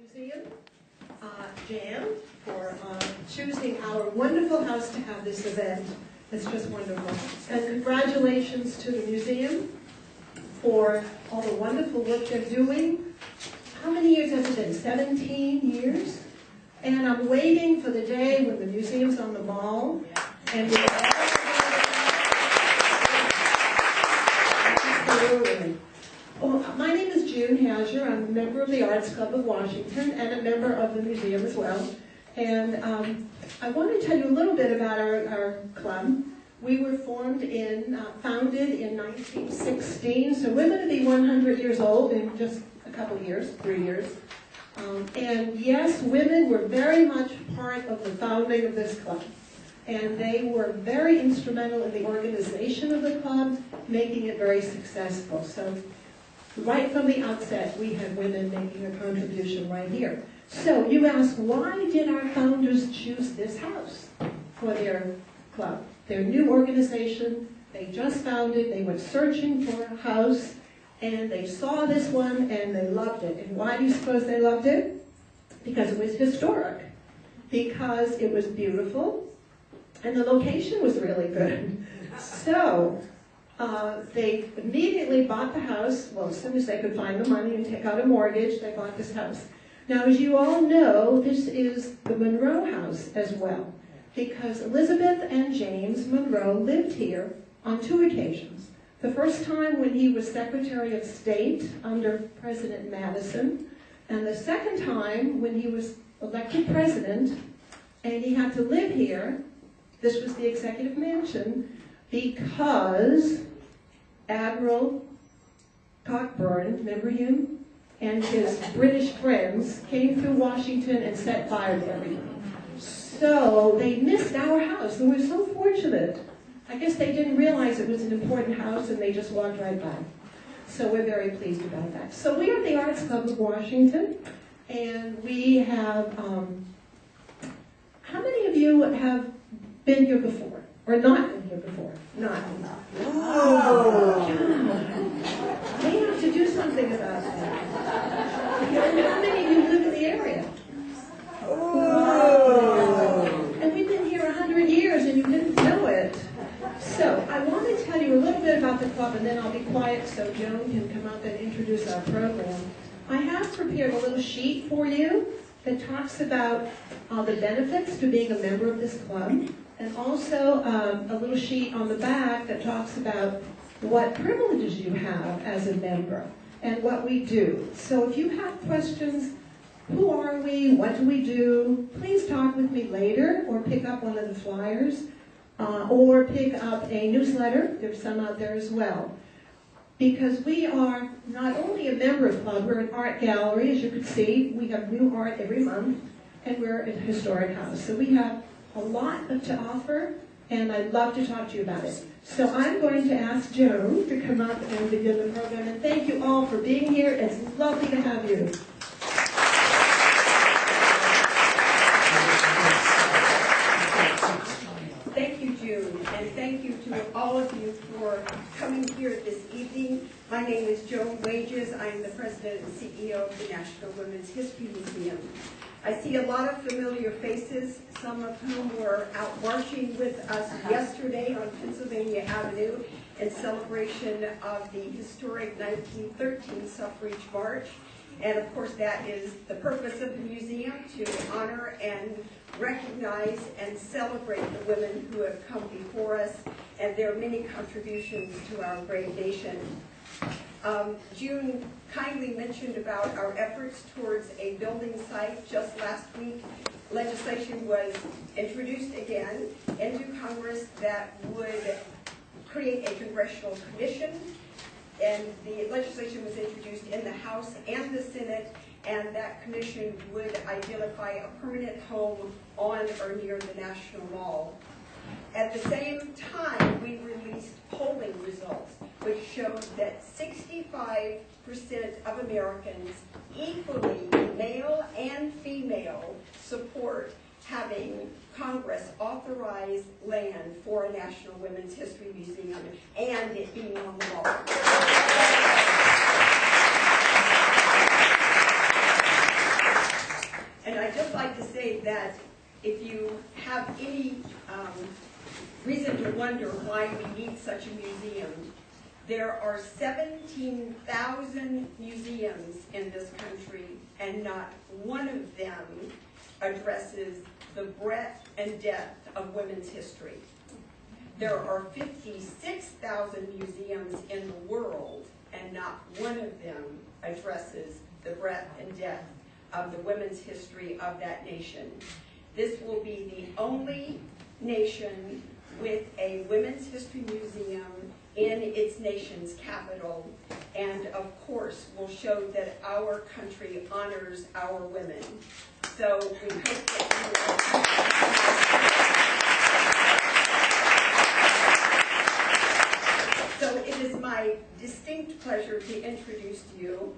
Museum, Jan, for choosing our wonderful house to have this event. It's just wonderful. And congratulations to the museum for all the wonderful work they're doing. How many years has it been? 17 years? And I'm waiting for the day when the museum's on the mall. And we're all absolutely. Well, my name is June Hasier. I'm a member of the Arts Club of Washington and a member of the museum as well. And I want to tell you a little bit about our club. We were founded in 1916, so we're going to be 100 years old in just a couple of years, 3 years. And yes, women were very much part of the founding of this club. And they were very instrumental in the organization of the club, making it very successful. So right from the outset, we had women making a contribution right here. So you ask, why did our founders choose this house for their club? Their new organization, they just founded, they were searching for a house, and they saw this one and they loved it. And why do you suppose they loved it? Because it was historic, because it was beautiful, and the location was really good. So they immediately bought the house. Well, as soon as they could find the money and take out a mortgage, they bought this house. Now, as you all know, this is the Monroe house as well, because Elizabeth and James Monroe lived here on 2 occasions. The first time when he was Secretary of State under President Madison, and the second time when he was elected president, and he had to live here. This was the executive mansion, because Admiral Cockburn, remember him, and his British friends came through Washington and set fire to everything. So they missed our house, and we're so fortunate. I guess they didn't realize it was an important house, and they just walked right by. So we're very pleased about that. So we are the Arts Club of Washington, and we have, how many of you have been here before? Or not been here before? Not. Oh. We have to do something about that. How many of you live in the area? Oh. And we've been here 100 years and you didn't know it. So I want to tell you a little bit about the club, and then I'll be quiet so Joan can come up and introduce our program. I have prepared a little sheet for you that talks about the benefits to being a member of this club, and also a little sheet on the back that talks about what privileges you have as a member and what we do. So if you have questions, who are we, what do we do, please talk with me later, or pick up one of the flyers, or pick up a newsletter. There's some out there as well. Because we are not only a member of the club, we're an art gallery, as you can see. We have new art every month, and we're a historic house. So we have a lot to offer, and I'd love to talk to you about it. So I'm going to ask Joan to come up and begin the program. And thank you all for being here. It's lovely to have you. Thank you, June, and thank you to all of you for coming here this evening. My name is Joan Wages. I'm the president and CEO of the National Women's History Museum. I see a lot of familiar faces, some of whom were out marching with us yesterday on Pennsylvania Avenue in celebration of the historic 1913 suffrage march. And of course, that is the purpose of the museum, to honor and recognize and celebrate the women who have come before us and their many contributions to our great nation. June kindly mentioned about our efforts towards a building site. Just last week, legislation was introduced again into Congress that would create a congressional commission, and the legislation was introduced in the House and the Senate, and that commission would identify a permanent home on or near the National Mall. At the same time, we released polling results which showed that 65% of Americans, equally male and female, support having Congress authorize land for a National Women's History Museum and it being on the mall. that if you have any reason to wonder why we need such a museum, there are 17,000 museums in this country, and not one of them addresses the breadth and depth of women's history. There are 56,000 museums in the world, and not one of them addresses the breadth and depth of the women's history of that nation. This will be the only nation with a women's history museum in its nation's capital, and of course will show that our country honors our women. So we hope that you will. So it is my distinct pleasure to introduce to you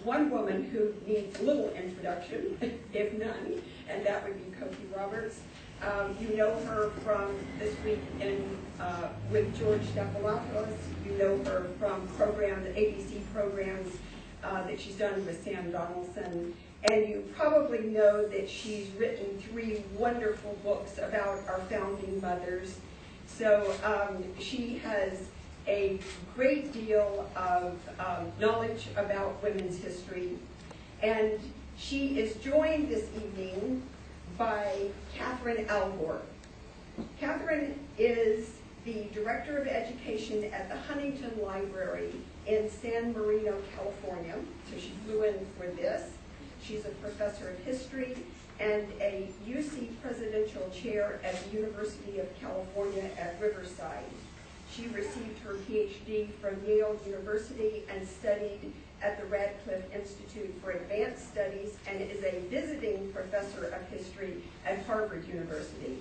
one woman who needs little introduction, if none, and that would be Cokie Roberts. You know her from this week with George Stephanopoulos. You know her from programs, ABC programs that she's done with Sam Donaldson. And you probably know that she's written 3 wonderful books about our founding mothers. So she has a great deal of knowledge about women's history. And she is joined this evening by Catherine Allgor. Catherine is the Director of Education at the Huntington Library in San Marino, California. So she flew in for this. She's a professor of history and a UC Presidential Chair at the University of California at Riverside. She received her PhD from Yale University and studied at the Radcliffe Institute for Advanced Studies and is a visiting professor of history at Harvard University.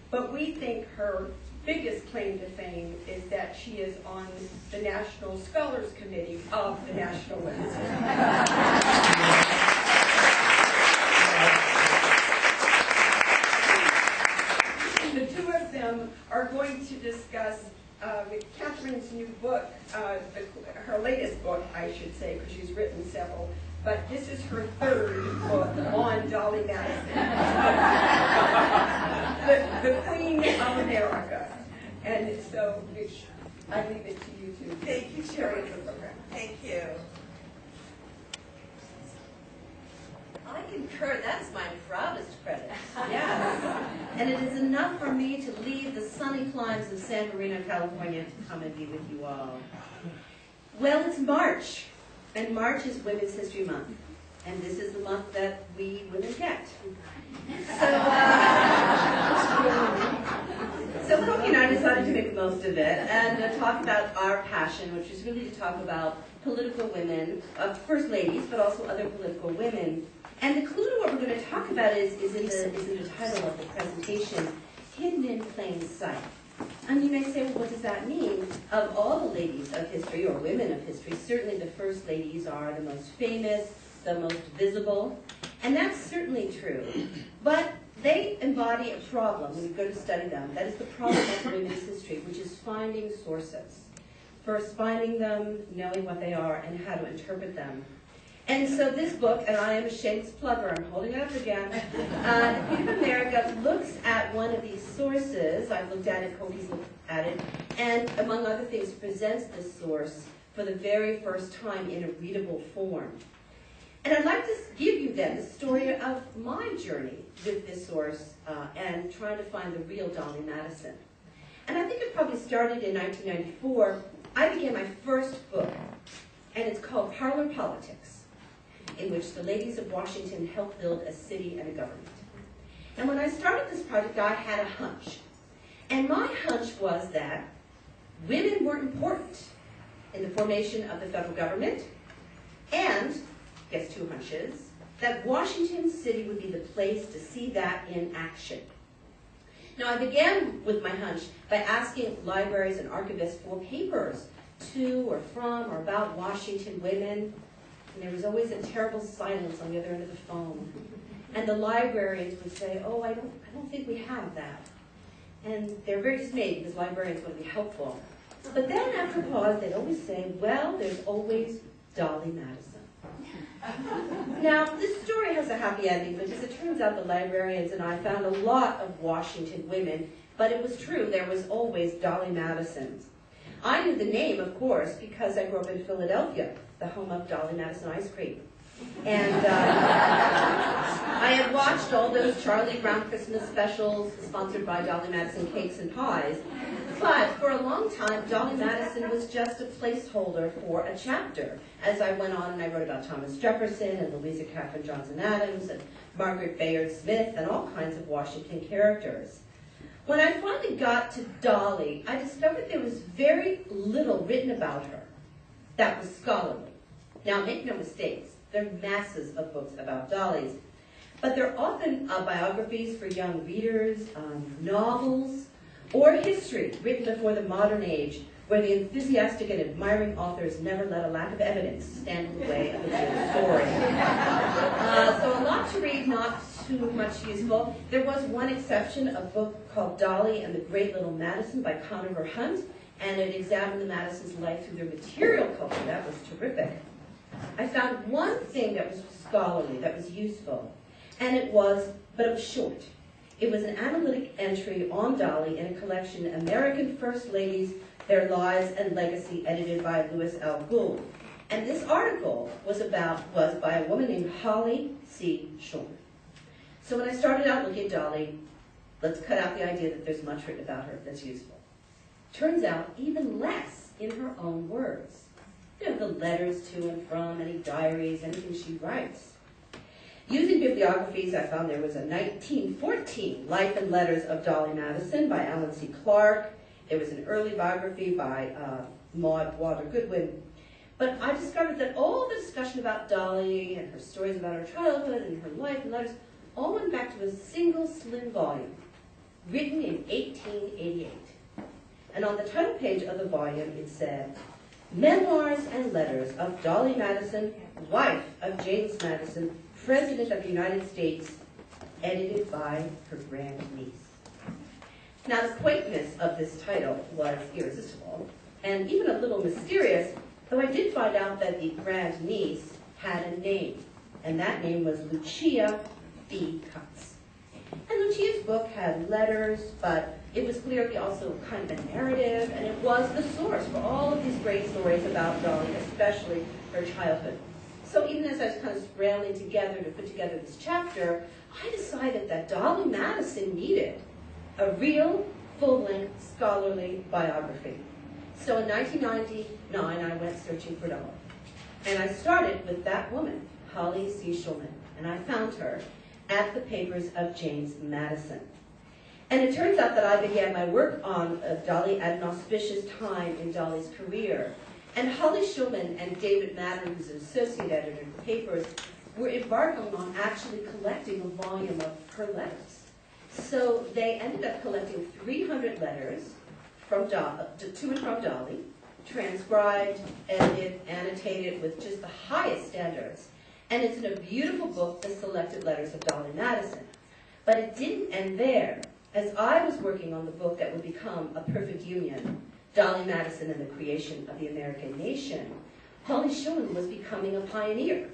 But we think her biggest claim to fame is that she is on the National Scholars Committee of the National Women's History. The two of them are going to discuss Catherine's new book, her latest book, I should say, because she's written several, but this is her 3rd book on Dolly Madison, the Queen of America. And so I leave it to you to Thank you, share Sherry. the program. Thank you. I concur. That's my proudest credit. Yes. And it is enough for me to leave the sunny climes of San Marino, California to come and be with you all. Well, it's March, and March is Women's History Month. And this is the month that we women get. So Cokie and I decided to make the most of it and talk about our passion, which is really to talk about political women, first ladies, but also other political women. And the clue to what we're going to talk about is in the title of the presentation, Hidden in Plain Sight. And you may say, well, what does that mean? Of all the ladies of history, or women of history, certainly the first ladies are the most famous, the most visible, and that's certainly true. But they embody a problem when you go to study them. That is the problem of women's history, which is finding sources. First, finding them, knowing what they are, and how to interpret them. And so this book, and I am a shameless plugger, I'm holding it up again, Queen of America looks at one of these sources. I've looked at it, Cokie's looked at it, and among other things presents this source for the very first time in a readable form. And I'd like to give you then the story of my journey with this source and trying to find the real Dolly Madison. And I think it probably started in 1994. I began my first book, and it's called Parlor Politics, in which the ladies of Washington helped build a city and a government. And when I started this project, I had a hunch. And my hunch was that women were important in the formation of the federal government, and, guess 2 hunches, that Washington City would be the place to see that in action. Now, I began with my hunch by asking libraries and archivists for papers to or from or about Washington women, and there was always a terrible silence on the other end of the phone. And the librarians would say, oh, I don't think we have that. And they're very dismayed because librarians want to be helpful. But then after a pause, they'd always say, well, there's always Dolly Madison. Now, this story has a happy ending because it turns out the librarians and I found a lot of Washington women, but it was true, there was always Dolly Madison. I knew the name, of course, because I grew up in Philadelphia, the home of Dolly Madison ice cream. And I had watched all those Charlie Brown Christmas specials sponsored by Dolly Madison Cakes and Pies, but for a long time, Dolly Madison was just a placeholder for a chapter. As I went on and I wrote about Thomas Jefferson and Louisa Catherine Johnson Adams and Margaret Bayard Smith and all kinds of Washington characters. When I finally got to Dolly, I discovered there was very little written about her that was scholarly. Now, make no mistakes, there are masses of books about Dollies, but they're often biographies for young readers, novels, or history written before the modern age, where the enthusiastic and admiring authors never let a lack of evidence stand in the way of a good story. So a lot to read, not too much useful. There was one exception, a book called Dolly and the Great Little Madison by Conover Hunt, and it examined the Madisons' life through their material culture. That was terrific. I found one thing that was scholarly, that was useful, but it was short. It was an analytic entry on Dolly in a collection, American First Ladies, Their Lives and Legacy, edited by Louis L. Gould. And this article was by a woman named Holly C. Shulman. So when I started out looking at Dolly, let's cut out the idea that there's much written about her that's useful. Turns out even less in her own words. You know, the letters to and from, any diaries, anything she writes. Using bibliographies, I found there was a 1914 Life and Letters of Dolly Madison by Alan C. Clark. There was an early biography by Maud Walter Goodwin. But I discovered that all the discussion about Dolly and her stories about her childhood and her life and letters all went back to a single slim volume, written in 1888. And on the title page of the volume it said, Memoirs and Letters of Dolly Madison, wife of James Madison, President of the United States, edited by her grandniece. Now, the quaintness of this title was irresistible, and even a little mysterious, though I did find out that the grandniece had a name, and that name was Lucia B. Cutts. And Lucia's book had letters, but it was clearly also kind of a narrative, and it was the source for all of these great stories about Dolly, especially her childhood. So even as I was kind of scrambling together to put together this chapter, I decided that Dolly Madison needed a real, full-length, scholarly biography. So in 1999, I went searching for Dolly. And I started with that woman, Holly C. Shulman, and I found her at the papers of James Madison. And it turns out that I began my work on Dolly at an auspicious time in Dolly's career. And Holly Shulman and David Madden, who's an associate editor of the papers, were embarking on actually collecting a volume of her letters. So they ended up collecting 300 letters from to and from Dolly, transcribed, edited, annotated with just the highest standards. And it's in a beautiful book, The Selected Letters of Dolly Madison. But it didn't end there. As I was working on the book that would become A Perfect Union, Dolly Madison and the Creation of the American Nation, Holly Shulman was becoming a pioneer,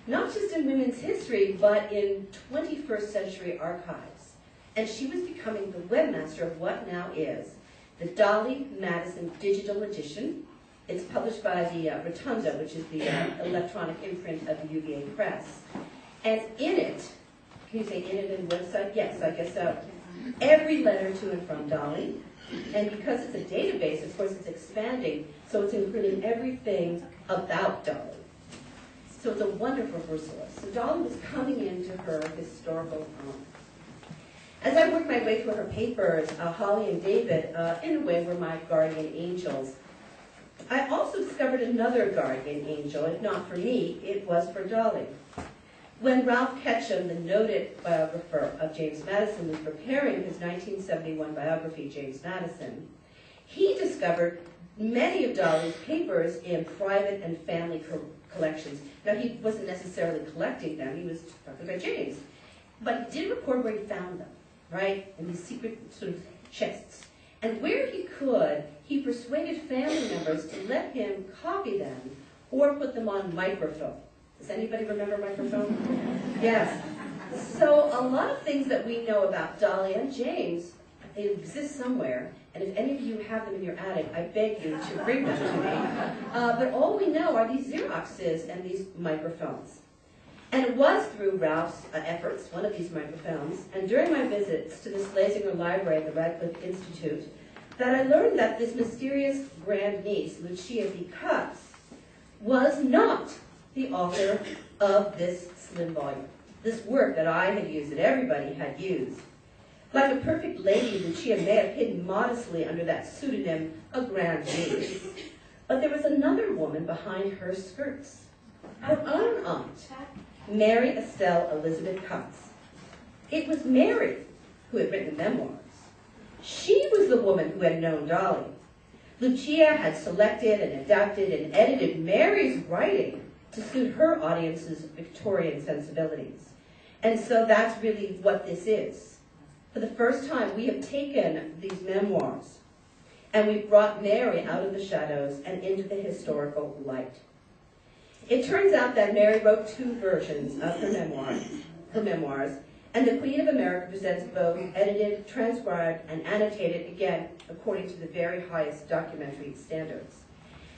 not just in women's history, but in 21st century archives. And she was becoming the webmaster of what now is the Dolly Madison Digital Edition. It's published by the Rotunda, which is the electronic imprint of the UVA Press. And in it, can you say in it in the website? Yes, I guess so. Every letter to and from Dolly. And because it's a database, of course, it's expanding, so it's including everything about Dolly. So it's a wonderful resource. So Dolly was coming into her historical home. As I worked my way through her papers, Holly and David, in a way, were my guardian angels. I also discovered another guardian angel. If not for me, it was for Dolly. When Ralph Ketchum, the noted biographer of James Madison, was preparing his 1971 biography, James Madison, he discovered many of Dolly's papers in private and family collections. Now, he wasn't necessarily collecting them. He was talking about James. But he did record where he found them, right, in these secret sort of chests. And where he could, he persuaded family members to let him copy them or put them on microfilm. Does anybody remember microfilm? Yes. So a lot of things that we know about Dolly and James, they exist somewhere, and if any of you have them in your attic, I beg you to bring them to me. But all we know are these Xeroxes and these microfilms. And it was through Ralph's efforts, one of these microfilms, and during my visits to the Schlesinger Library at the Radcliffe Institute, that I learned that this mysterious grandniece, Lucia B. Cutts, was not the author of this slim volume, this work that I had used, that everybody had used. Like a perfect lady, Lucia may have hidden modestly under that pseudonym, a grandniece. But there was another woman behind her skirts, her own aunt, Mary Estelle Elizabeth Cutts. It was Mary who had written the memoirs. She was the woman who had known Dolly. Lucia had selected and adapted and edited Mary's writing to suit her audience's Victorian sensibilities. And so that's really what this is. For the first time, we have taken these memoirs and we've brought Mary out of the shadows and into the historical light. It turns out that Mary wrote two versions of her memoirs, and the Queen of America presents both edited, transcribed, and annotated, again, according to the very highest documentary standards.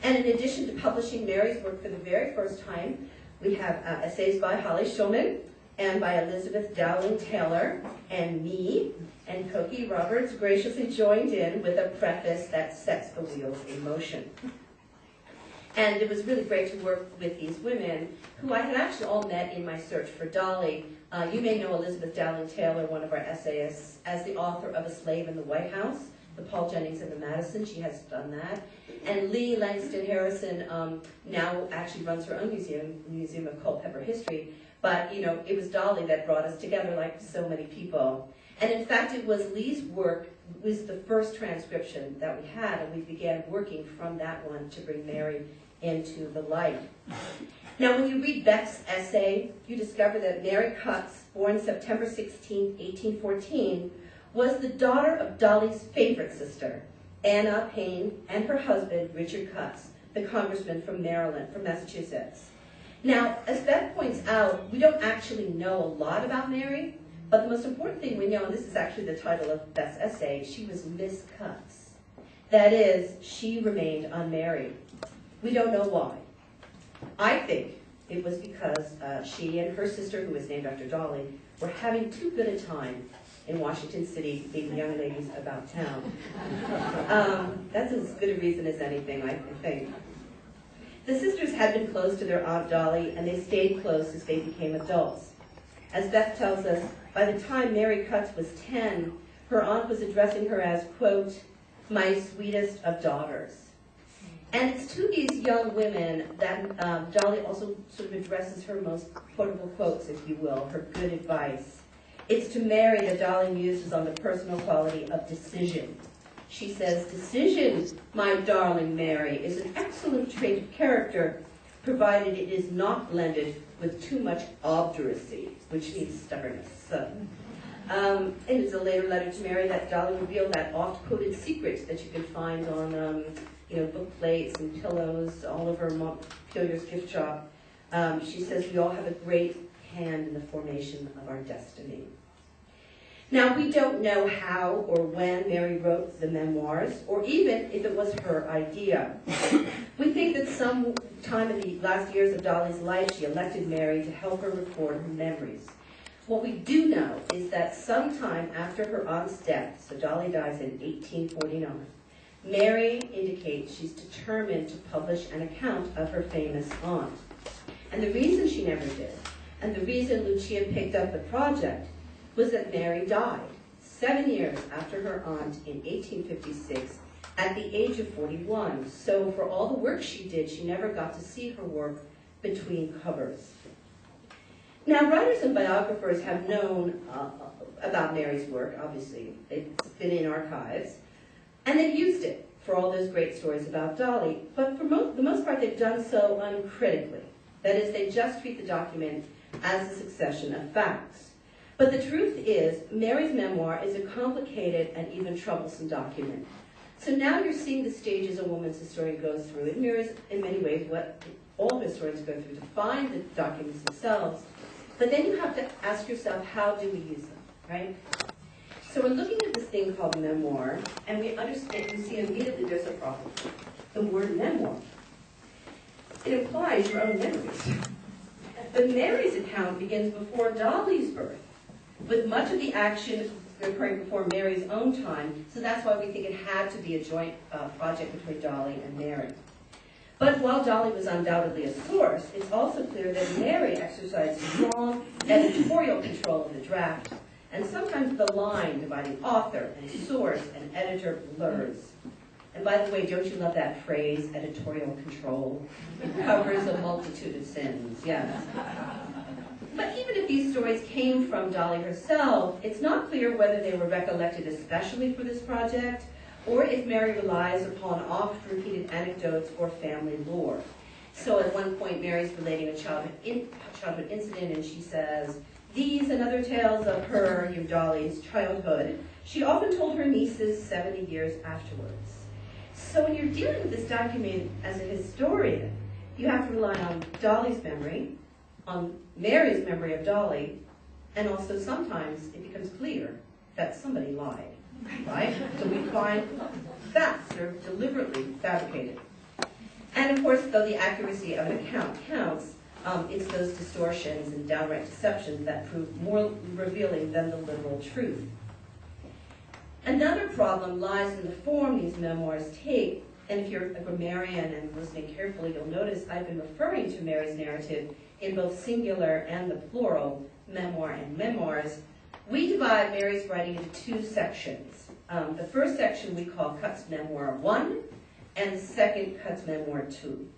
And in addition to publishing Mary's work for the very first time, we have essays by Holly Shulman and by Elizabeth Dowling Taylor and me, and Cokie Roberts graciously joined in with a preface that sets the wheels in motion. And it was really great to work with these women, who I had actually all met in my search for Dolly. You may know Elizabeth Dowling Taylor, one of our essayists, as the author of A Slave in the White House, the Paul Jennings and the Madison. She has done that. And Lee Langston Harrison now actually runs her own museum of Culpeper history. But, you know, it was Dolly that brought us together, like so many people. And in fact, it was Lee's work was the first transcription that we had, and we began working from that one to bring Mary into the light. Now, when you read Beck's essay, you discover that Mary Cutts, born September 16, 1814, was the daughter of Dolly's favorite sister, Anna Payne, and her husband, Richard Cutts, the congressman from Massachusetts. Now, as Beck points out, we don't actually know a lot about Mary, but the most important thing we know, and this is actually the title of Beck's essay, she was Miss Cutts. That is, she remained unmarried. We don't know why. I think it was because she and her sister, who was named after Dolly, were having too good a time in Washington City being young ladies about town. That's as good a reason as anything, I think. The sisters had been close to their Aunt Dolly, and they stayed close as they became adults. As Beth tells us, by the time Mary Cutts was 10, her aunt was addressing her as, quote, my sweetest of daughters. And it's to these young women that Dolly also sort of addresses her most quotable quotes, if you will, her good advice. It's to Mary that Dolly muses on the personal quality of decision. She says, decision, my darling Mary, is an excellent trait of character, provided it is not blended with too much obduracy, which means stubbornness. And it's a later letter to Mary that Dolly revealed that oft-quoted secret that you can find on book plates and pillows all over Montpelier's gift shop. She says, we all have a great hand in the formation of our destiny. Now, we don't know how or when Mary wrote the memoirs, or even if it was her idea. We think that some time in the last years of Dolly's life, she elected Mary to help her record her memories. What we do know is that sometime after her aunt's death, so Dolly dies in 1849, Mary indicates she's determined to publish an account of her famous aunt. And the reason she never did, and the reason Lucia picked up the project, was that Mary died 7 years after her aunt in 1856 at the age of 41. So for all the work she did, she never got to see her work between covers. Now, writers and biographers have known about Mary's work, obviously. It's been in archives. And they've used it for all those great stories about Dolly. But for the most part, they've done so uncritically. That is, they just treat the document as a succession of facts. But the truth is, Mary's memoir is a complicated and even troublesome document. So now you're seeing the stages a woman's historian goes through. It mirrors, in many ways, what all historians go through to find the documents themselves. But then you have to ask yourself, how do we use them, right? So we're looking at this thing called memoir, and we understand, we see immediately there's a problem. The word memoir. It implies your own memories. But Mary's account begins before Dolly's birth, with much of the action occurring before Mary's own time, so that's why we think it had to be a joint project between Dolly and Mary. But while Dolly was undoubtedly a source, it's also clear that Mary exercised strong editorial control of the draft, and sometimes the line dividing author and source and editor blurs. And by the way, don't you love that phrase, editorial control? It covers a multitude of sins, yes. But even if these stories came from Dolly herself, it's not clear whether they were recollected especially for this project, or if Mary relies upon oft-repeated anecdotes or family lore. So at one point, Mary's relating a childhood incident, and she says, "These and other tales of her, Dolly's, childhood, she often told her nieces 70 years afterwards." So when you're dealing with this document as a historian, you have to rely on Dolly's memory, on Mary's memory of Dolly, and also sometimes it becomes clear that somebody lied. Right? So we find facts that are deliberately fabricated. And of course, though the accuracy of an account counts, it's those distortions and downright deceptions that prove more revealing than the literal truth. Another problem lies in the form these memoirs take, and if you're a grammarian and listening carefully, you'll notice I've been referring to Mary's narrative in both singular and the plural, memoir and memoirs. We divide Mary's writing into two sections. The first section we call Cutts Memoir 1, and the second Cutts Memoir 2.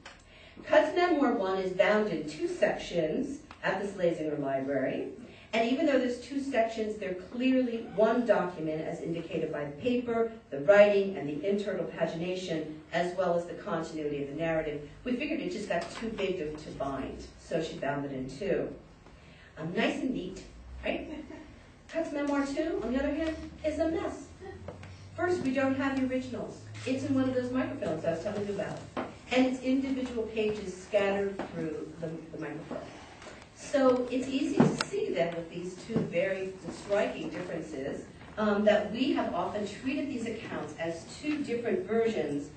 Cutts Memoir 1 is bound in two sections at the Slesinger Library, and even though there's two sections, they're clearly one document as indicated by the paper, the writing, and the internal pagination, as well as the continuity of the narrative. We figured it just got too big to bind, so she bound it in two. Nice and neat, right? Cutts Memoir 2, on the other hand, is a mess. First, we don't have the originals. It's in one of those microfilms I was telling you about. And it's individual pages scattered through the microfilm. So it's easy to see then with these two very striking differences that we have often treated these accounts as two different versions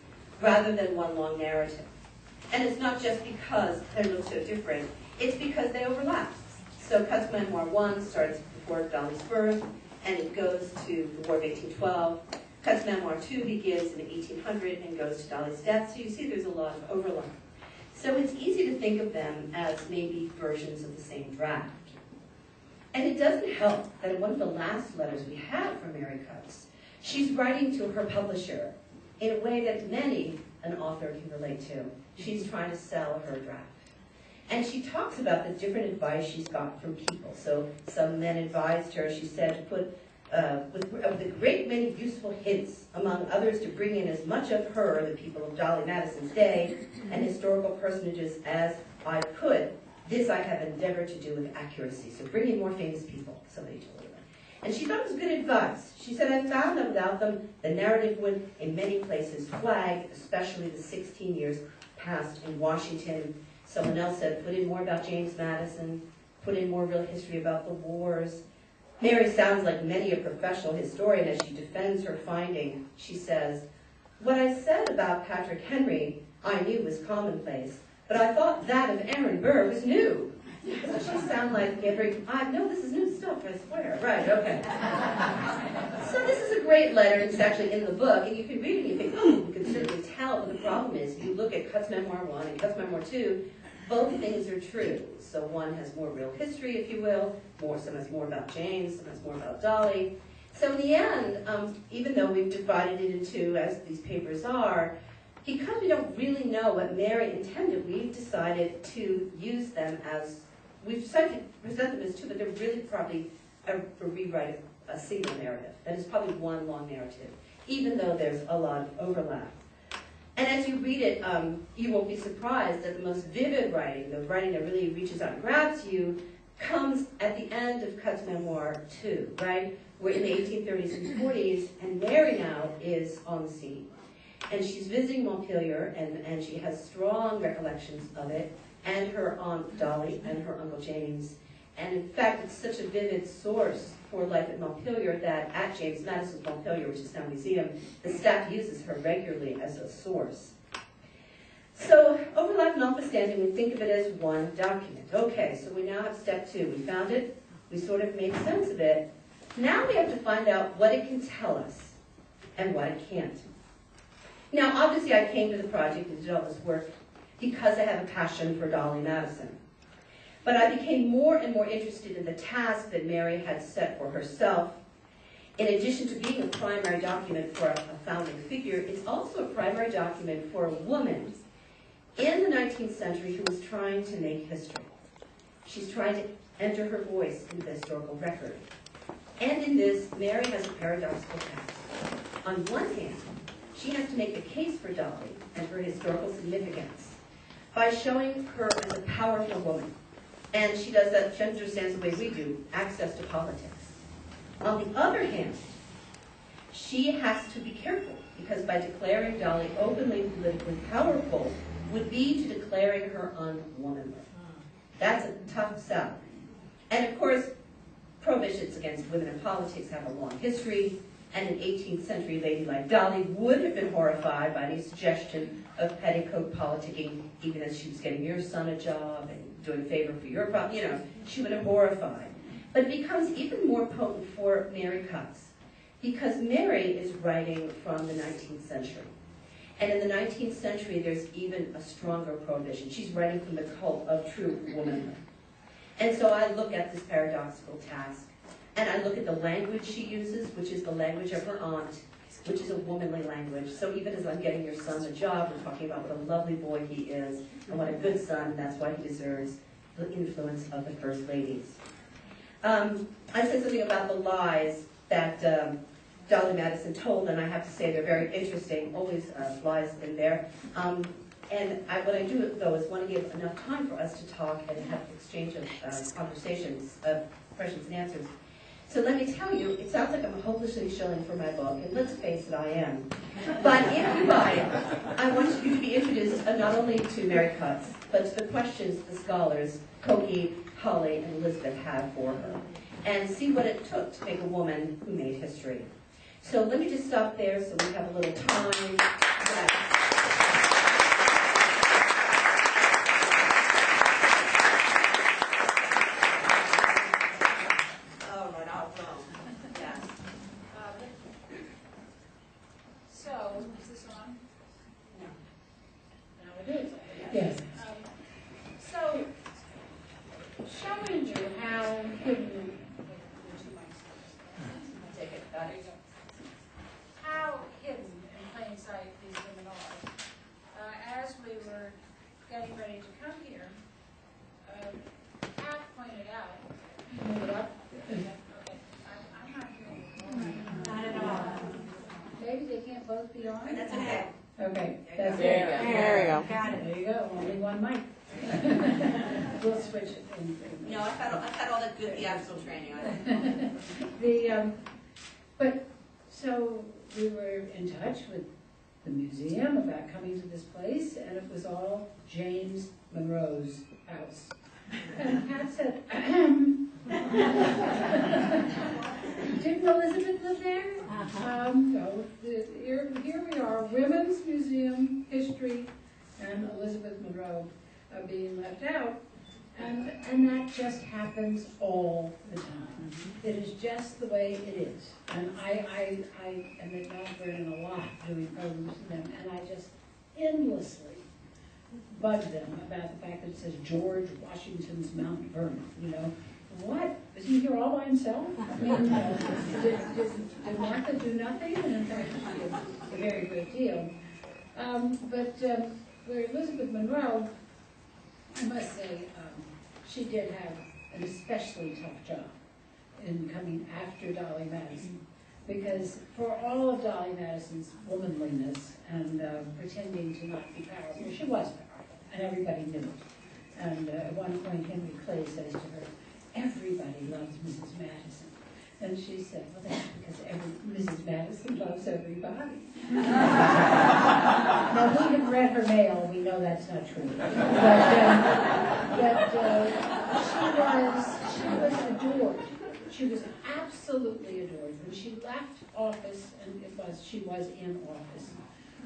rather than one long narrative. And it's not just because they look so different, it's because they overlap. So Cutts Memoir 1 starts before Dolly's birth, and it goes to the War of 1812. Cutts Memoir 2 begins in 1800 and goes to Dolly's death, so you see there's a lot of overlap. So it's easy to think of them as maybe versions of the same draft. And it doesn't help that in one of the last letters we have from Mary Cutts, she's writing to her publisher in a way that many an author can relate to. She's trying to sell her draft. And she talks about the different advice she's got from people. So some men advised her, she said, to put with a great many useful hints, among others to bring in as much of her, the people of Dolly Madison's day, and historical personages as I could. This I have endeavored to do with accuracy. So bring in more famous people, somebody told her. And she thought it was good advice. She said, I found that without them, the narrative would, in many places, flag, especially the 16 years passed in Washington. Someone else said, put in more about James Madison, put in more real history about the wars. Mary sounds like many a professional historian as she defends her finding. She says, what I said about Patrick Henry I knew was commonplace, but I thought that of Aaron Burr was new. So she sounds like no, this is new stuff, I swear. Right, okay. So this is a great letter. It's actually in the book, and you can read it and you think, oh, you can certainly tell, but the problem is, you look at Cutts Memoir 1 and Cutts Memoir 2, both things are true. So one has more real history, if you will, some has more about James, some has more about Dolly. So in the end, even though we've divided it into, as these papers are, because we don't really know what Mary intended, we've decided to use them as, we've decided to present them as two, but they're really probably a rewrite of a single narrative. That is probably one long narrative, even though there's a lot of overlap. And as you read it, you won't be surprised that the most vivid writing, the writing that really reaches out and grabs you, comes at the end of Cutts Memoir 2, right? We're in the 1830s and 40s, and Mary now is on the scene. And she's visiting Montpelier, and she has strong recollections of it, and her Aunt Dolly and her Uncle James. And in fact, it's such a vivid source for life at Montpelier that at James Madison's Montpelier, which is now a museum, the staff uses her regularly as a source. So, overlap notwithstanding, we think of it as one document. Okay, so we now have step 2. We found it, we sort of made sense of it. Now we have to find out what it can tell us and what it can't. Now, obviously, I came to the project and did all this work because I have a passion for Dolly Madison. But I became more and more interested in the task that Mary had set for herself. In addition to being a primary document for a founding figure, it's also a primary document for a woman in the 19th century who was trying to make history. She's trying to enter her voice in the historical record. And in this, Mary has a paradoxical task. On one hand, she has to make the case for Dolly and her historical significance by showing her as a powerful woman. And she does that, she understands the way we do, access to politics. On the other hand, she has to be careful, because by declaring Dolly openly politically powerful would be to declaring her unwomanly. That's a tough sell. And of course, prohibitions against women in politics have a long history, and an 18th century lady like Dolly would have been horrified by any suggestion of petticoat politicking, even as she was getting your son a job and doing a favor for your problem, she would have been horrified. But it becomes even more potent for Mary Cutts, because Mary is writing from the 19th century. And in the 19th century, there's even a stronger prohibition. She's writing from the cult of true womanhood. And so I look at this paradoxical task, and I look at the language she uses, which is the language of her aunt, which is a womanly language. So even as I'm getting your son a job, we're talking about what a lovely boy he is, and what a good son, and that's why he deserves the influence of the first ladies. I said something about the lies that Dolly Madison told, and I have to say they're very interesting, always lies in there. What I do, though, is want to give enough time for us to talk and have exchange of conversations, of questions and answers. So let me tell you, it sounds like I'm hopelessly shilling for my book, and let's face it, I am. But if you buy it, I want you to be introduced not only to Mary Cutts, but to the questions the scholars, Cokie, Holly, and Elizabeth have for her, and see what it took to make a woman who made history. So let me just stop there so we have a little time. Yes. So, showing you how hidden, how hidden in plain sight these women are. As we were getting ready to come here, Pat pointed out. Move it up. Okay, I'm not hearing. Not at all. Maybe they can't both be on. That's okay. Okay, that's it. There we go. Got it. There you go, only one mic. We'll switch it. No, I've had all that good theatrical training on it. But, so we were in touch with the museum about coming to this place, and it was all James Monroe's house. And Pat said, didn't Elizabeth live there? So here we are, Women's Museum History, and Elizabeth Monroe being left out. And that just happens all the time. It is just the way it is. And I am at Mount Vernon a lot doing programs with them, and I just endlessly bug them about the fact that it says George Washington's Mount Vernon. What? Is he here all by himself? I mean, did Martha do nothing? And in fact, she did a very great deal. But where Elizabeth Monroe, I must say, she did have an especially tough job in coming after Dolly Madison. Because for all of Dolly Madison's womanliness and pretending to not be powerful, she was powerful, and everybody knew it. And at one point, Henry Clay says to her, "Everybody loves Mrs. Madison." And she said, well, that's because Mrs. Madison loves everybody. Now, we have read her mail, we know that's not true. But she was adored. She was absolutely adored. When she left office, and she was in office,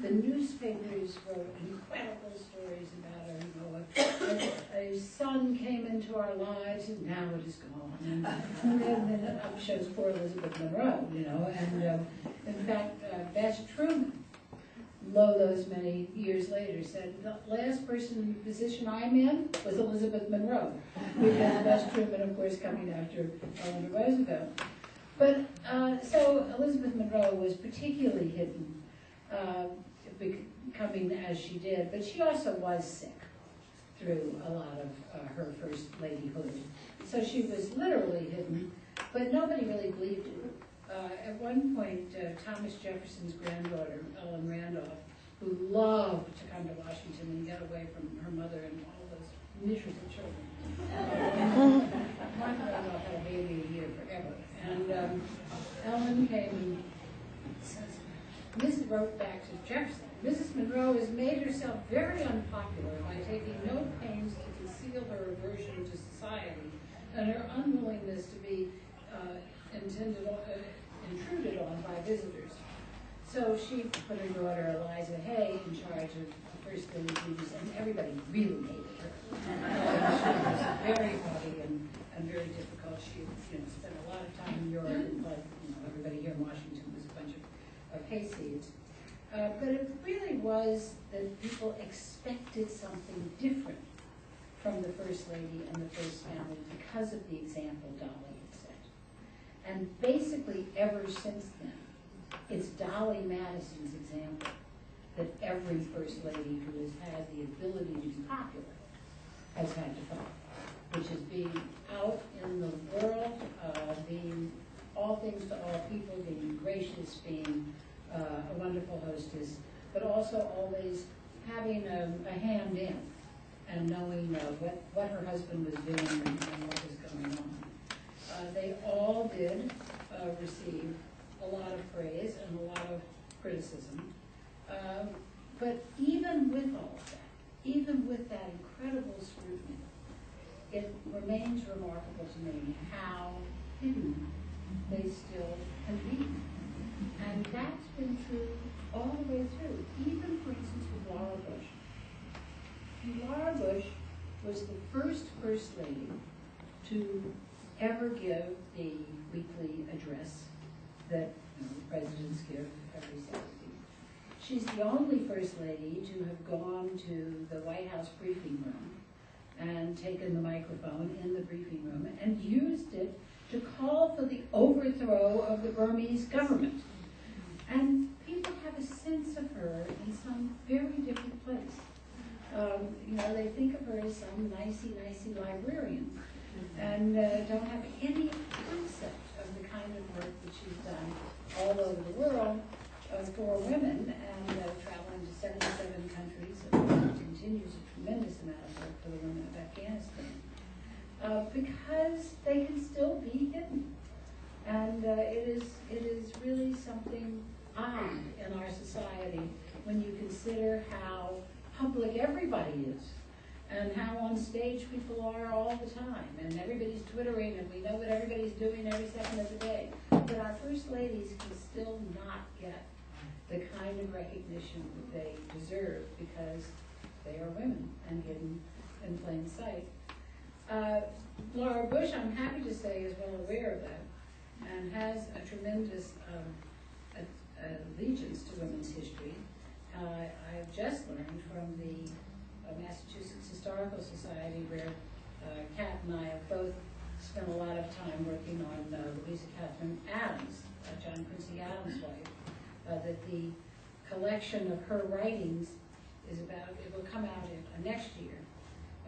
the newspapers wrote incredible stories about her. You know, a son came into our lives, and now it is gone. And then it shows poor Elizabeth Monroe, you know. And in fact, Bess Truman, lo those many years later, said the last position I'm in was Elizabeth Monroe, because Bess Truman, of course, coming after Eleanor Roosevelt. But so Elizabeth Monroe was particularly hidden, becoming as she did, but she also was sick through a lot of her first ladyhood. So she was literally hidden, but nobody really believed it. At one point, Thomas Jefferson's granddaughter, Ellen Randolph, who loved to come to Washington and get away from her mother and all those miserable children. Martha Randolph had a baby a year forever. And Ellen came and wrote back to Jefferson, Mrs. Monroe has made herself very unpopular by taking no pains to conceal her aversion to society and her unwillingness to be intruded on by visitors. So she put her daughter Eliza Hay in charge of First Lady duties, and everybody really hated her. She was very haughty and very difficult. She spent a lot of time in Europe, but everybody here in Washington was a bunch of hayseeds. But it really was that people expected something different from the First Lady and the First Family because of the example Dolly had set. And basically ever since then, it's Dolly Madison's example that every First Lady who has had the ability to be popular has had to follow, which is being out in the world, being all things to all people, being gracious, being a wonderful hostess, but also always having a hand in and knowing what her husband was doing and what was going on. They all did receive a lot of praise and a lot of criticism. But even with all of that, even with that incredible scrutiny, it remains remarkable to me how hidden they still can be. And that's been true all the way through, even, for instance, with Laura Bush. Laura Bush was the first Lady to ever give the weekly address that presidents give every Saturday. She's the only First Lady to have gone to the White House briefing room and taken the microphone in the briefing room and used it to call for the overthrow of the Burmese government. And people have a sense of her in some very different place. They think of her as some nicey librarian and don't have any concept of the kind of work that she's done all over the world for women and traveling to 77 countries and continues a tremendous amount of work for the women of Afghanistan. Because they can still be hidden. And it is really something odd in our society when you consider how public everybody is and how on stage people are all the time and everybody's twittering and we know what everybody's doing every second of the day. But our First Ladies can still not get the kind of recognition that they deserve because they are women and hidden in plain sight. Laura Bush, I'm happy to say, is well aware of that and has a tremendous allegiance to women's history. I've just learned from the Massachusetts Historical Society, where Kat and I have both spent a lot of time working on Louisa Catherine Adams, John Quincy Adams' wife, that the collection of her writings is about, it will come out next year,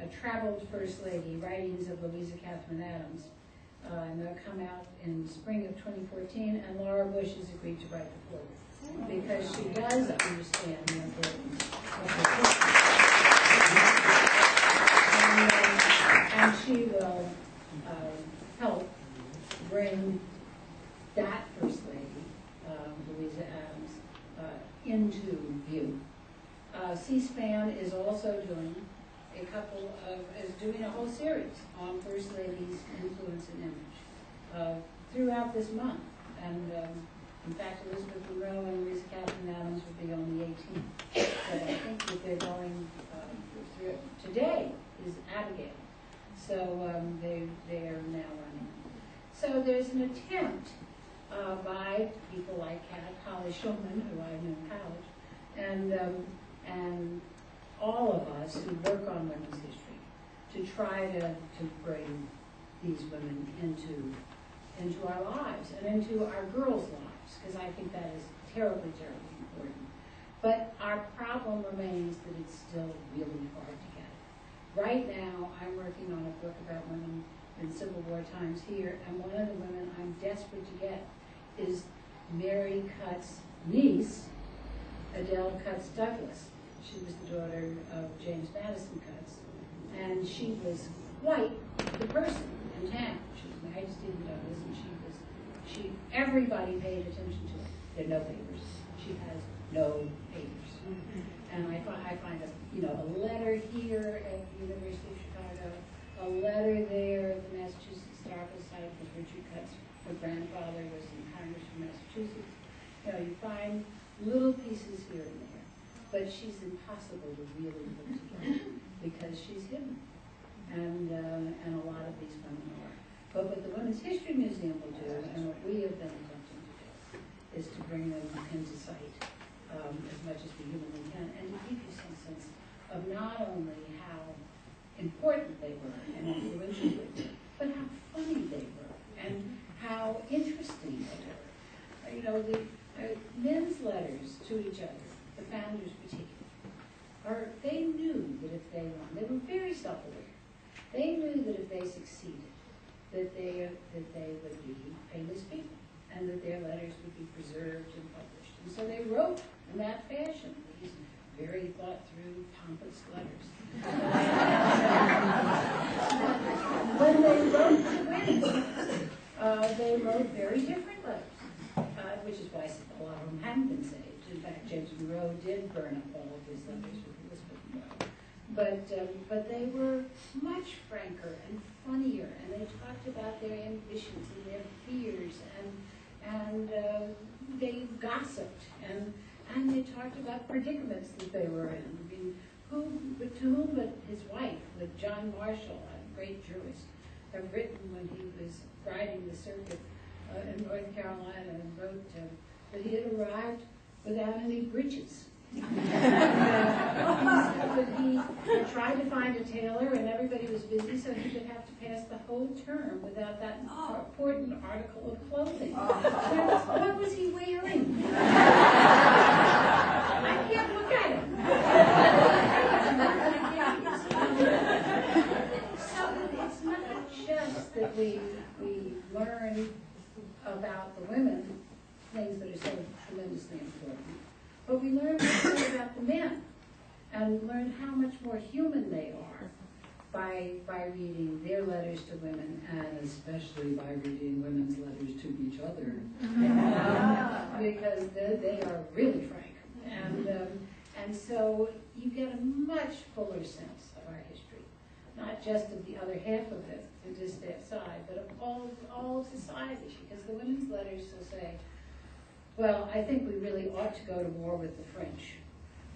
a Traveled First Lady, Writings of Louisa Catherine Adams, and they'll come out in spring of 2014, and Laura Bush has agreed to write the foreword because she does understand the importance of her and she will help bring that First Lady, Louisa Adams, into view. C-SPAN is also doing doing a whole series on First Lady's influence and image throughout this month. And in fact, Elizabeth Monroe and Louisa Catherine Adams will be on the 18th. So I think that they're going through. Today is Abigail. So they are now running. So there's an attempt by people like Holly Shulman, who I knew in college, and all of us who work on women's history to try to bring these women into our lives and into our girls' lives, because I think that is terribly, terribly important. But our problem remains that it's still really hard to get. Right now, I'm working on a book about women in Civil War times here, and one of the women I'm desperate to get is Mary Cutts' niece, Adele Cutts Douglas. She was the daughter of James Madison Cutts, and she was quite the person in town. She was married to Stephen Douglas, and everybody paid attention to her. There are no papers. She has no papers. And I find a letter here at the University of Chicago, a letter there at the Massachusetts Historical Society, because Richard Cutts, her grandfather, was in Congress from Massachusetts. You find little pieces here and there, but she's impossible to really put together because she's hidden, and a lot of these women are. But what the Women's History Museum will do, and what we have been attempting to do, is to bring them into sight as much as we humanly can, and to give you some sense of not only how important they were and influential they were, but how funny they were and how interesting they were. The men's letters to each other, the founders particularly, they knew that if they won, they were very self-aware. They knew that if they succeeded, that they would be famous people, and that their letters would be preserved and published. And so they wrote in that fashion, these very thought-through, pompous letters. When they wrote to women, they wrote very different letters, which is why a lot of them hadn't been saved. In fact, James Monroe did burn up all of his letters with Elizabeth Monroe. But they were much franker and funnier, and they talked about their ambitions and their fears, and they gossiped, and they talked about predicaments that they were in. I mean, to whom but his wife, with John Marshall, a great jurist, have written when he was riding the circuit in North Carolina, and wrote that he had arrived without any breeches. He tried to find a tailor, and everybody was busy, so he would have to pass the whole term without that important article of clothing. What was he wearing? I can't look at him. So it's not just that we learn about the women, things that are so tremendously important, but we learn more about the men, and learn how much more human they are by reading their letters to women, and especially by reading women's letters to each other, because they are really frank. And so you get a much fuller sense of our history, not just of the other half of it, the distaff side, but of all of society, because the women's letters will say, well, I think we really ought to go to war with the French,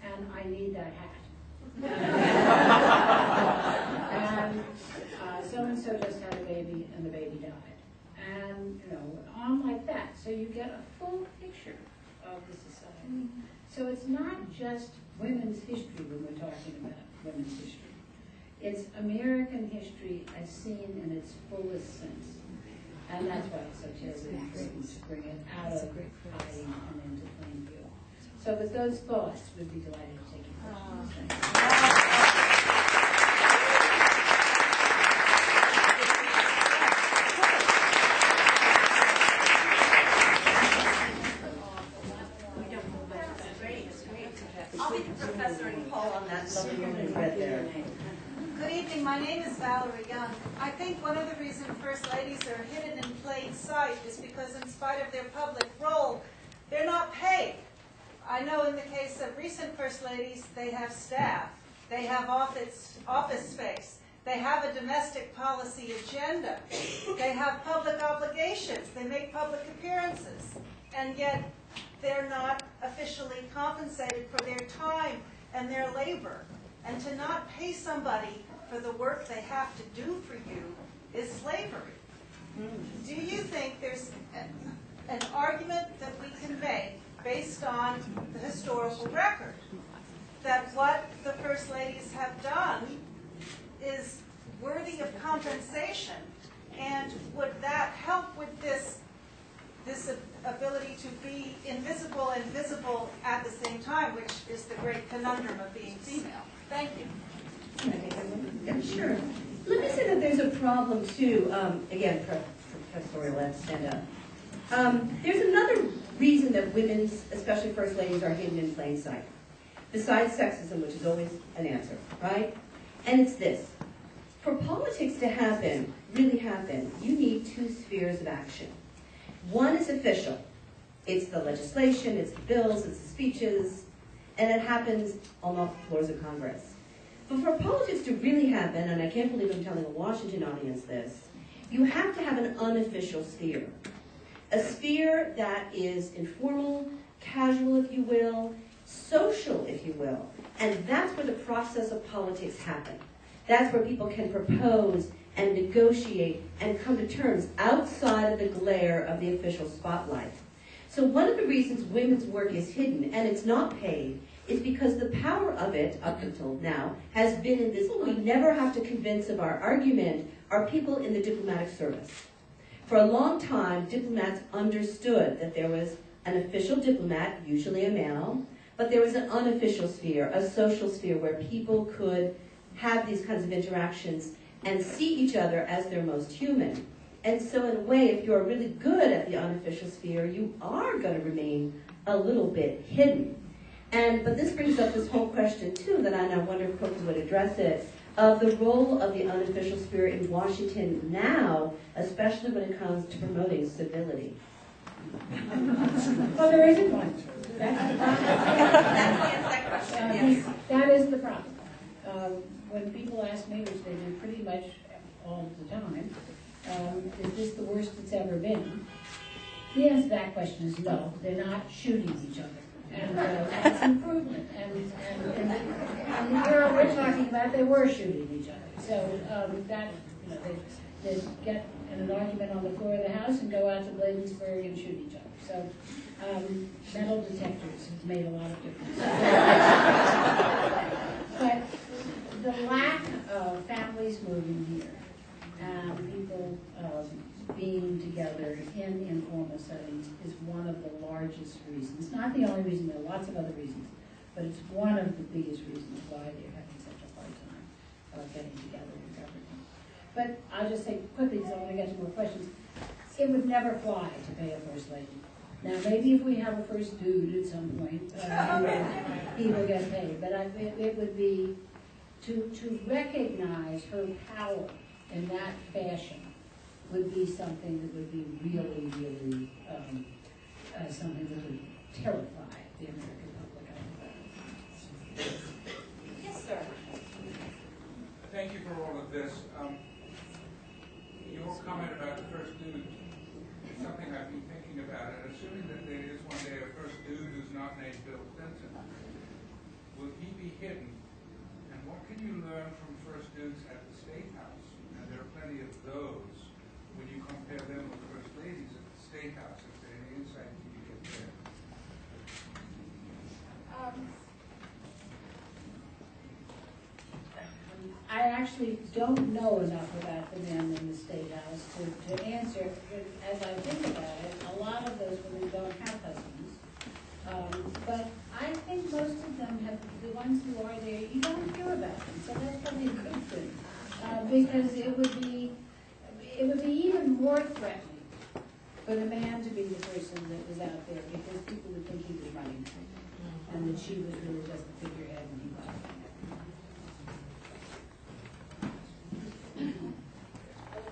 and I need that hat. And so-and-so just had a baby, and the baby died. And, on like that. So you get a full picture of the society. So it's not just women's history when we're talking about women's history. It's American history as seen in its fullest sense. And that's why it's so terribly important to bring it out of hiding and into plain view. So with those thoughts, we'd be delighted to take your questions. Thank you. I'll be the professor and call on that lovely woman right there. Good evening. My name is Valerie Young. I think think one of the reasons First Ladies are hidden in plain sight is because in spite of their public role, they're not paid. I know in the case of recent First Ladies, they have staff, they have office space, they have a domestic policy agenda, they have public obligations, they make public appearances, and yet they're not officially compensated for their time and their labor. And to not pay somebody for the work they have to do for you is slavery. Do you think there's an argument that we can make based on the historical record that what the First Ladies have done is worthy of compensation? And would that help with this ability to be invisible and visible at the same time, which is the great conundrum of being female? Thank you. Yeah, sure. Let me say that there's a problem too. Again, Professor, let's stand up. There's another reason that women, especially First Ladies, are hidden in plain sight. Besides sexism, which is always an answer, right? And it's this. For politics to happen, really happen, you need two spheres of action. One is official. It's the legislation, it's the bills, it's the speeches, and it happens on the floors of Congress. But for politics to really happen, and I can't believe I'm telling a Washington audience this, you have to have an unofficial sphere. A sphere that is informal, casual, if you will, social, if you will. And that's where the process of politics happens. That's where people can propose and negotiate and come to terms outside of the glare of the official spotlight. So one of the reasons women's work is hidden, and it's not paid, is because the power of it, up until now, has been invisible. We never have to convince of our argument are people in the diplomatic service. For a long time, diplomats understood that there was an official diplomat, usually a male, but there was an unofficial sphere, a social sphere where people could have these kinds of interactions and see each other as their most human. And so in a way, if you're really good at the unofficial sphere, you are going to remain a little bit hidden. But this brings up this whole question, too, that I wonder if Cokie would address it, of the role of the unofficial sphere in Washington now, especially when it comes to promoting civility. Well, there isn't one. That's the problem. That is the problem. When people ask me, which they do pretty much all the time, is this the worst it's ever been? The answer to that question is no. They're not shooting each other. And that's improvement. And in the era we're talking about, they were shooting each other. So they get in an argument on the floor of the House and go out to Bladensburg and shoot each other. So metal detectors has made a lot of difference. But the lack of families moving here and people being together in informal settings is one of the largest reasons. Not the only reason, there are lots of other reasons, but it's one of the biggest reasons why they're having such a hard time getting together in government. But I'll just say quickly, because I want to get to more questions, it would never fly to pay a First Lady. Now, maybe if we have a first dude at some point, he will get paid. But it would be to recognize her power in that fashion would be something that would be really, really something that would terrify the American public. Yes, sir. Thank you for all of this. Your comment about the first dude is something I've been thinking about, and assuming that there is one day a first dude who's not named Bill Clinton, will he be hidden? And what can you learn from first dudes at the State House? And there are plenty of those. When you compare them with first ladies at the State House, is there any insight you can get there? I actually don't know enough about the men in the State House to answer. As I think about it, a lot of those women don't have husbands. But I think most of them have, the ones who are there, you don't hear about them. So that's probably a good thing. Because it would be even more threatening for the man to be the person that was out there, because people would think he was running and that she was really just the figurehead and he wasn't.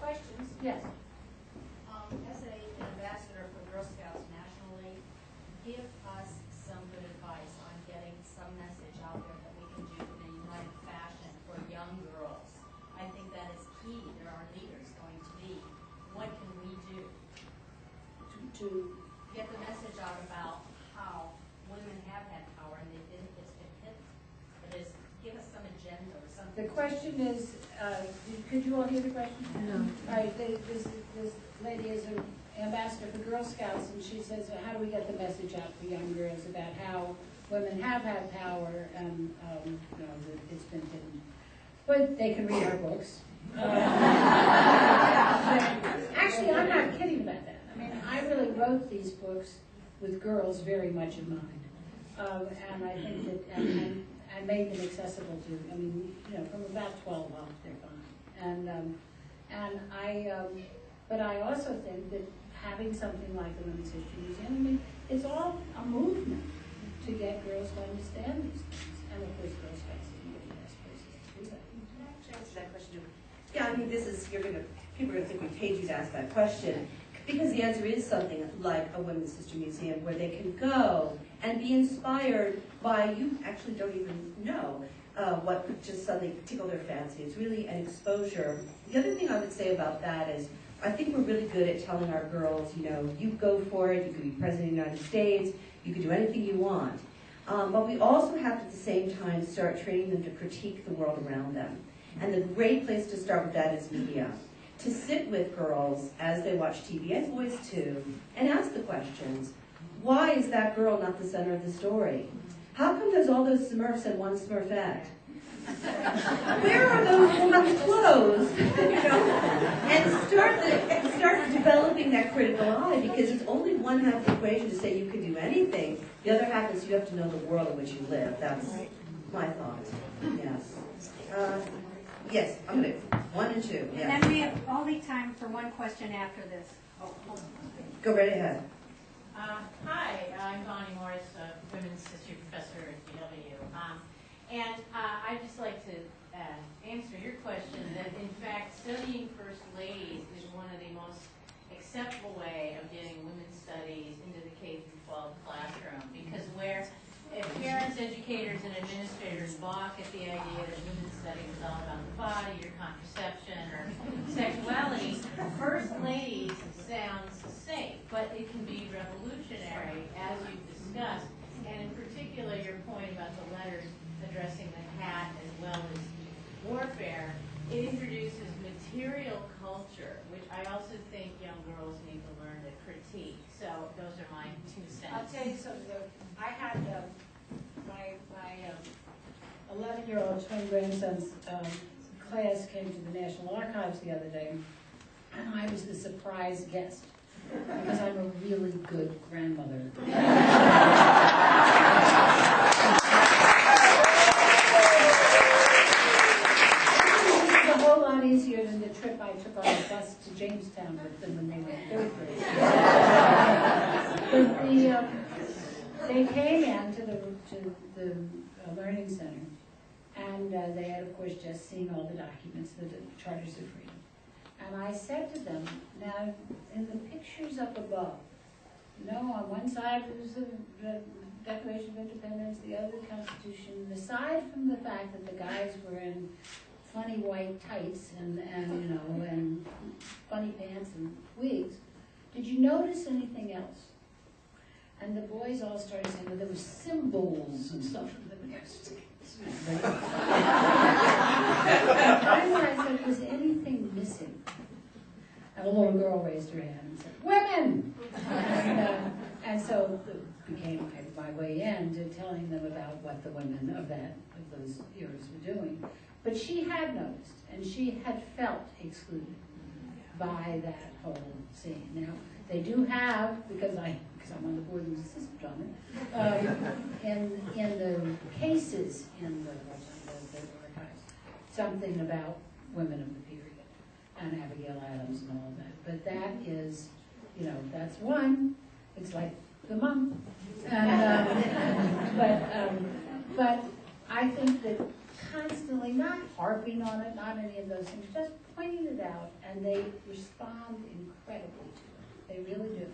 questions? Yes. As an ambassador for Girl Scouts nationally, give us some good advice on getting some message out there that we can do in a united fashion for young girls. I think that is key. There are leaders going to be. What can we do to get the message out about how women have had power and it's been hidden? That is, give us some agenda or something. The question is, could you all hear the question? No. All right, this lady is an ambassador for Girl Scouts, and she says, how do we get the message out for young girls about how women have had power and that it's been hidden? But they can read our books. Actually, I'm not kidding about that. I mean, I really wrote these books with girls very much in mind. And I think that, and I made them accessible to, I mean, from about 12 up, they're fine. But I also think that having something like the Women's History Museum, I mean, it's all a movement to get girls to understand these things. And of course, Girl Scouts is one of the best places to do that. Can I answer that question? Yeah, I mean, people are gonna think we paid you to ask that question, because the answer is something like a Women's History Museum where they can go and be inspired by, you actually don't even know what could just suddenly tickle their fancy. It's really an exposure. The other thing I would say about that is, I think we're really good at telling our girls, you go for it, you can be President of the United States, you can do anything you want. But we also have to, at the same time, start training them to critique the world around them. And the great place to start with that is media. To sit with girls as they watch TV, and boys too, and ask the questions. Why is that girl not the center of the story? How come there's all those Smurfs and one Smurfette? Where are those women's clothes? And start developing that critical eye, because it's only one half of the equation to say you can do anything. The other half is you have to know the world in which you live. That's my thought. Yes. Yes, I'm going to 1 and 2. Yes. And then we have only time for one question after this. Go right ahead. Hi, I'm Bonnie Morris, a Women's History Professor at UW. And I'd just like to answer your question that, in fact, studying First Ladies is one of the most acceptable way of getting women's studies into the K-12 classroom, because if parents, educators, and administrators balk at the idea that women's studies is all about the body or contraception or sexuality, First Ladies sounds safe, but it can be revolutionary, as you've discussed. And in particular, your point about the letters addressing the hat as well as warfare, it introduces material culture, which I also think young girls need to learn to critique. So those are my 2 cents. I'll tell you something. I had my 11-year-old twin grandson's class came to the National Archives the other day, and I was the surprise guest because I'm a really good grandmother. It's a whole lot easier than the trip I took on the bus to Jamestown with them when they were in 3rd grade. But they came in to the Learning Center, and they had, of course, just seen all the documents, the Charters of Freedom. And I said to them, now, in the pictures up above, on one side was the Declaration of Independence, the other the Constitution. Aside from the fact that the guys were in funny white tights and funny pants and wigs, did you notice anything else? And the boys all started saying, well, there were symbols and stuff. Finally, I said, was anything missing? And a little girl raised her hand and said, women! And so it became my way in to telling them about what the women of those eras were doing. But she had noticed, and she had felt excluded by that whole scene. Now, they do have, because I'm on the board and assistant on it, in the cases in the archives, something about women of the period, and Abigail Adams and all of that. But that is, that's one. It's like the month. And, but I think that constantly, not harping on it, not any of those things, just pointing it out, and they respond incredibly to it. They really do.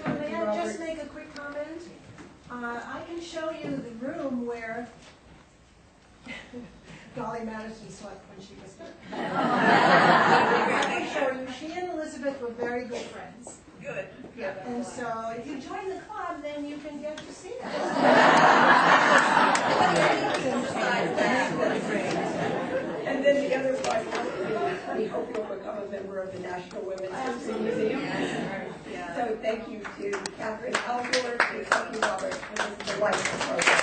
May I just make a quick comment? I can show you the room where Dolly Madison slept when she was there. I can show you, she and Elizabeth were very good friends. Good. And so if you join the club, then you can get to see them. And then the other one, we hope you'll become a member of the National Women's History Museum. So thank you to Catherine Allgor, to Cokie Roberts for this delightful program.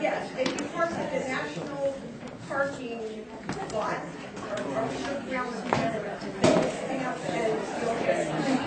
Yes, if you park at the national parking lot, or should ground stamp, and you'll get